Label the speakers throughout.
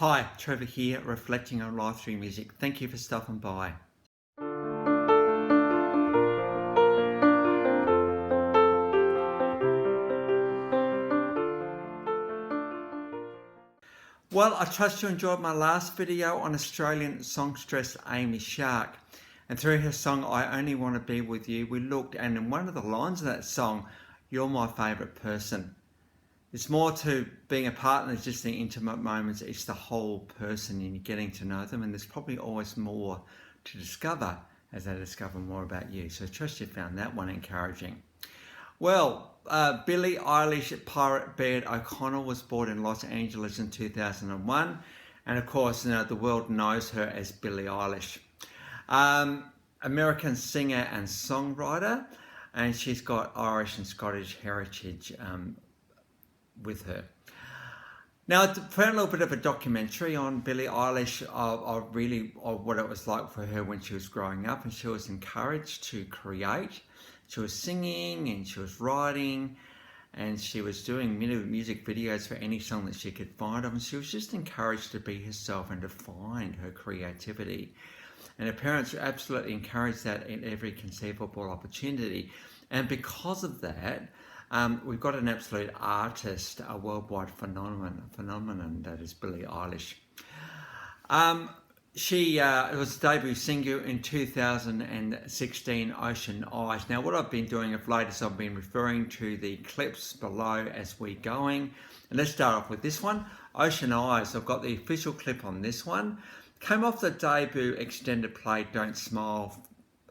Speaker 1: Hi, Trevor here, reflecting on life through music. Thank you for stopping by. Well, I trust you enjoyed my last video on Australian songstress Amy Shark. And through her song, I Only Want to Be With You, we looked, and in one of the lines of that song, you're my favourite person. It's more to being a partner than just the intimate moments, it's the whole person and you're getting to know them, and there's probably always more to discover as they discover more about you. So I trust you found that one encouraging. Well, Billie Eilish Pirate Baird O'Connell was born in Los Angeles in 2001, and of course, the world knows her as Billie Eilish. American singer and songwriter, and she's got Irish and Scottish heritage with her. Now, I found a little bit of a documentary on Billie Eilish of what it was like for her when she was growing up, and she was encouraged to create. She was singing and she was writing and she was doing music videos for any song that she could find of, and she was just encouraged to be herself and to find her creativity. And her parents absolutely encouraged that in every conceivable opportunity. And because of that, we've got an absolute artist, a worldwide phenomenon that is Billie Eilish. It was a debut single in 2016, Ocean Eyes. Now, what I've been doing of late is I've been referring to the clips below as we're going. And let's start off with this one, Ocean Eyes. I've got the official clip on this one. Came off the debut extended play Don't Smile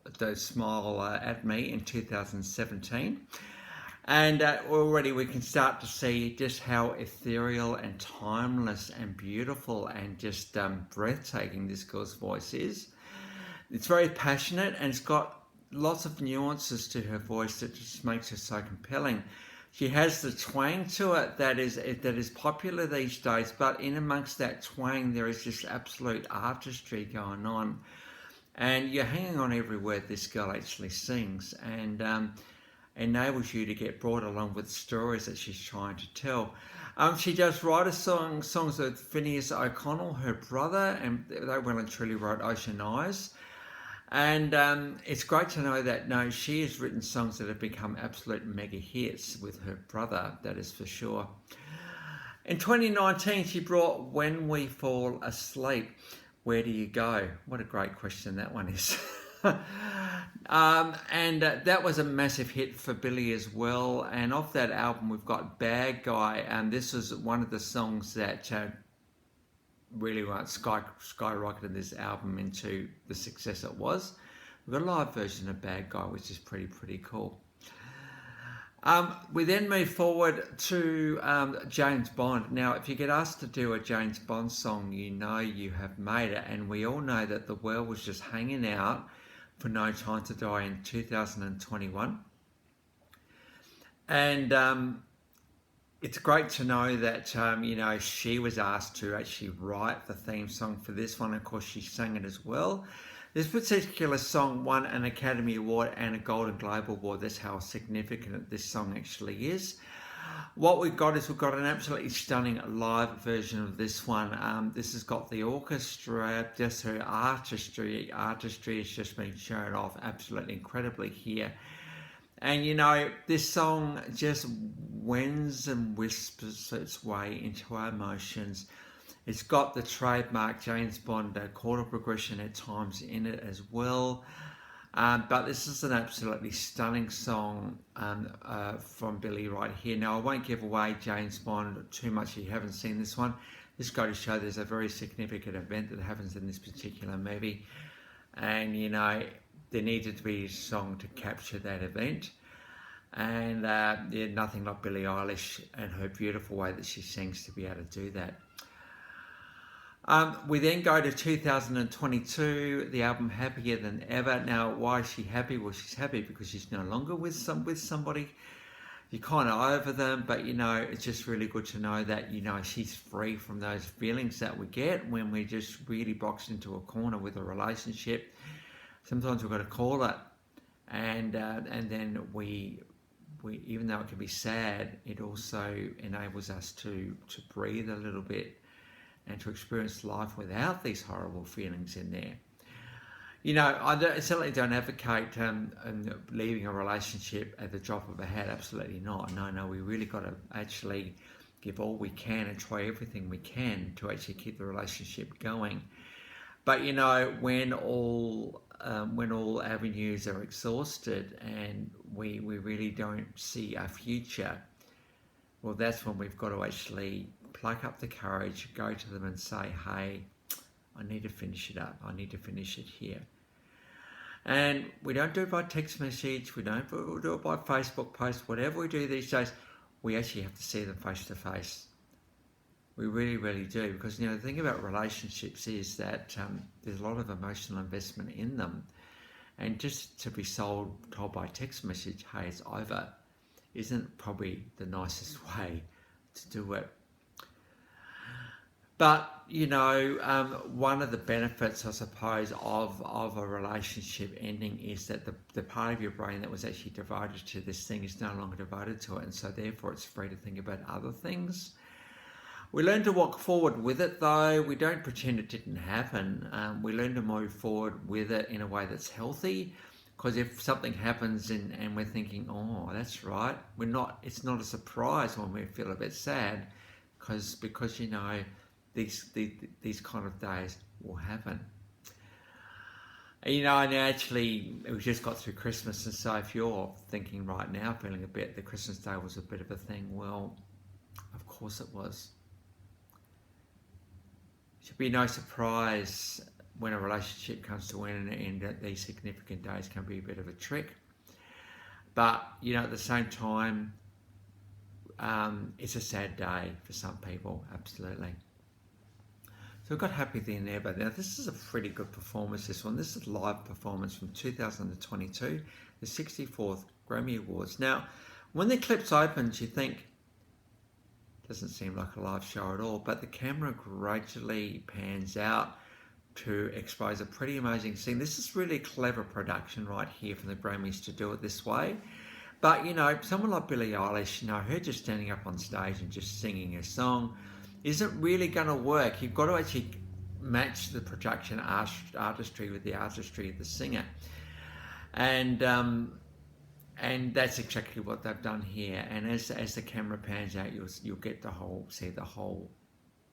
Speaker 1: at Me in 2017. And already we can start to see just how ethereal and timeless and beautiful and just breathtaking this girl's voice is. It's very passionate and it's got lots of nuances to her voice that just makes her so compelling. She has the twang to it that is popular these days, but in amongst that twang there is this absolute artistry going on. And you're hanging on every word this girl actually sings, and enables you to get brought along with stories that she's trying to tell. She does write songs with Phineas O'Connell, her brother, and they well and truly wrote Ocean Eyes. And it's great to know that, she has written songs that have become absolute mega hits with her brother, that is for sure. In 2019, she brought When We Fall Asleep, Where Do You Go? What a great question that one is. That was a massive hit for Billie as well. And off that album, we've got Bad Guy, and this was one of the songs that really skyrocketed this album into the success it was. We've got a live version of Bad Guy, which is pretty cool. We then move forward to James Bond. Now, if you get asked to do a James Bond song, you have made it. And we all know that the world was just hanging out for No Time to Die in 2021. And it's great to know that, she was asked to actually write the theme song for this one. Of course, she sang it as well. This particular song won an Academy Award and a Golden Globe Award. That's how significant this song actually is. What we've got an absolutely stunning live version of this one. This has got the orchestra, just her artistry has just been shown off absolutely incredibly here. And this song just wends and whispers its way into our emotions. It's got the trademark James Bond chord progression at times in it as well. But this is an absolutely stunning song from Billie right here. Now, I won't give away James Bond too much if you haven't seen this one. This goes to show there's a very significant event that happens in this particular movie. And, there needed to be a song to capture that event. And nothing like Billie Eilish and her beautiful way that she sings to be able to do that. We then go to 2022, the album Happier Than Ever. Now, why is she happy? Well, she's happy because she's no longer with somebody. You're kind of over them, but it's just really good to know that she's free from those feelings that we get when we're just really boxed into a corner with a relationship. Sometimes we've got to call it, and then we even though it can be sad, it also enables us to breathe a little bit and to experience life without these horrible feelings in there. You know, I certainly don't advocate leaving a relationship at the drop of a hat. Absolutely not. No, we really got to actually give all we can and try everything we can to actually keep the relationship going. But you know, when all avenues are exhausted and we really don't see a future, well, that's when we've got to actually pluck up the courage, go to them and say, hey, I need to finish it up. I need to finish it here. And we don't do it by text message. We don't do it by Facebook post. Whatever we do these days, we actually have to see them face to face. We really, really do. Because, you know, the thing about relationships is that there's a lot of emotional investment in them. And just to be told by text message, hey, it's over, isn't probably the nicest way to do it. But, you know, one of the benefits, I suppose, of a relationship ending is that the part of your brain that was actually devoted to this thing is no longer devoted to it. And so therefore it's free to think about other things. We learn to walk forward with it, though. We don't pretend it didn't happen. We learn to move forward with it in a way that's healthy. Because if something happens and we're thinking, oh, that's right, it's not a surprise when we feel a bit sad. Because you know, these kind of days will happen. You know, and actually, we just got through Christmas, and so if you're thinking right now, feeling a bit, the Christmas day was a bit of a thing, well, of course it was. Should be no surprise when a relationship comes to an end that these significant days can be a bit of a trick. But, you know, at the same time, it's a sad day for some people, absolutely. So we've got Happy There Never. Now this is a pretty good performance, this one. This is a live performance from 2022, the 64th Grammy Awards. Now, when the clips opens, you think, doesn't seem like a live show at all, but the camera gradually pans out to expose a pretty amazing scene. This is really clever production right here from the Grammys to do it this way. But, you know, someone like Billie Eilish, you know, her just standing up on stage and just singing a song isn't really going to work. You've got to actually match the production artistry with the artistry of the singer. And that's exactly what they've done here. And as the camera pans out, you'll get see the whole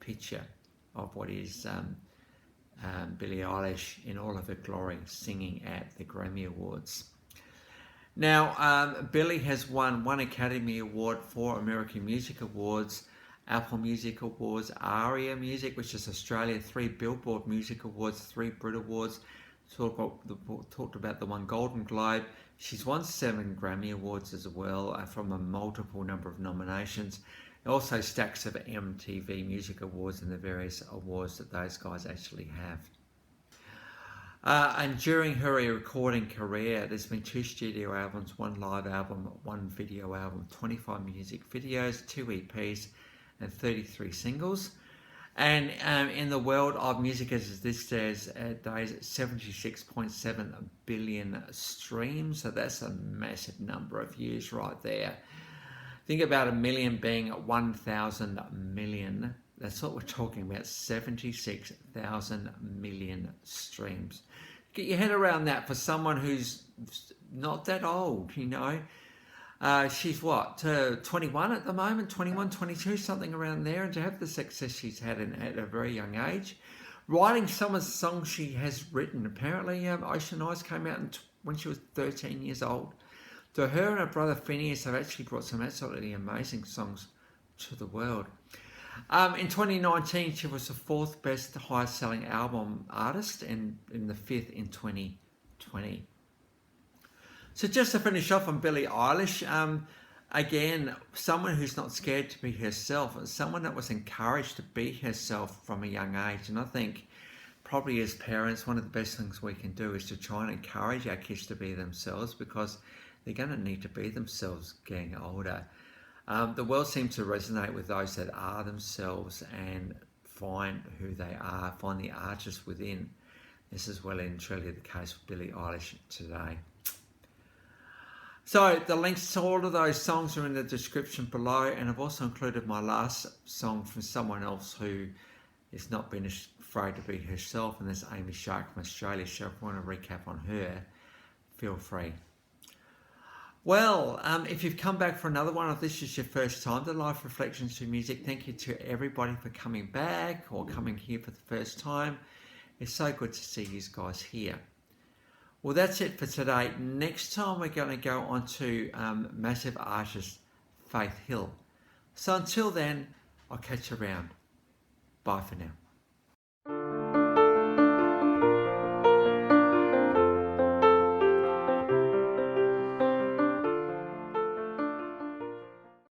Speaker 1: picture of what is Billie Eilish in all of her glory singing at the Grammy Awards. Now, Billie has won 1 Academy Award, 4 American Music Awards, Apple Music Awards, ARIA Music, which is Australia, 3 Billboard Music Awards, 3 Brit Awards. Talked about the 1 Golden Globe. She's won 7 Grammy Awards as well from a multiple number of nominations. Also stacks of MTV Music Awards and the various awards that those guys actually have. And during her recording career, there's been 2 studio albums, 1 live album, 1 video album, 25 music videos, 2 EPs, and 33 singles. And in the world of music as this days, 76.7 billion streams. So that's a massive number of views right there. Think about a million being 1,000 million. That's what we're talking about, 76,000 million streams. Get your head around that for someone who's not that old, you know. She's what, 21 at the moment, 21, 22, something around there. And to have the success she's had at a very young age. Writing some of the songs she has written. Apparently, Ocean Eyes came out when she was 13 years old. So her and her brother Phineas have actually brought some absolutely amazing songs to the world. In 2019, she was the 4th best highest selling album artist and in the 5th in 2020. So just to finish off on Billie Eilish, again, someone who's not scared to be herself, someone that was encouraged to be herself from a young age. And I think probably as parents, one of the best things we can do is to try and encourage our kids to be themselves, because they're going to need to be themselves getting older. The world seems to resonate with those that are themselves and find who they are, find the artist within. This is well and truly the case with Billie Eilish today. So the links to all of those songs are in the description below, and I've also included my last song from someone else who is not being afraid to be herself. And there's Amy Shark from Australia. So if you want to recap on her, feel free. Well, if you've come back for another one, if this is your first time to Life Reflections through Music, thank you to everybody for coming back or coming here for the first time. It's so good to see you guys here. Well, that's it for today. Next time we're going to go on to massive artist Faith Hill. So until then, I'll catch you around. Bye for now.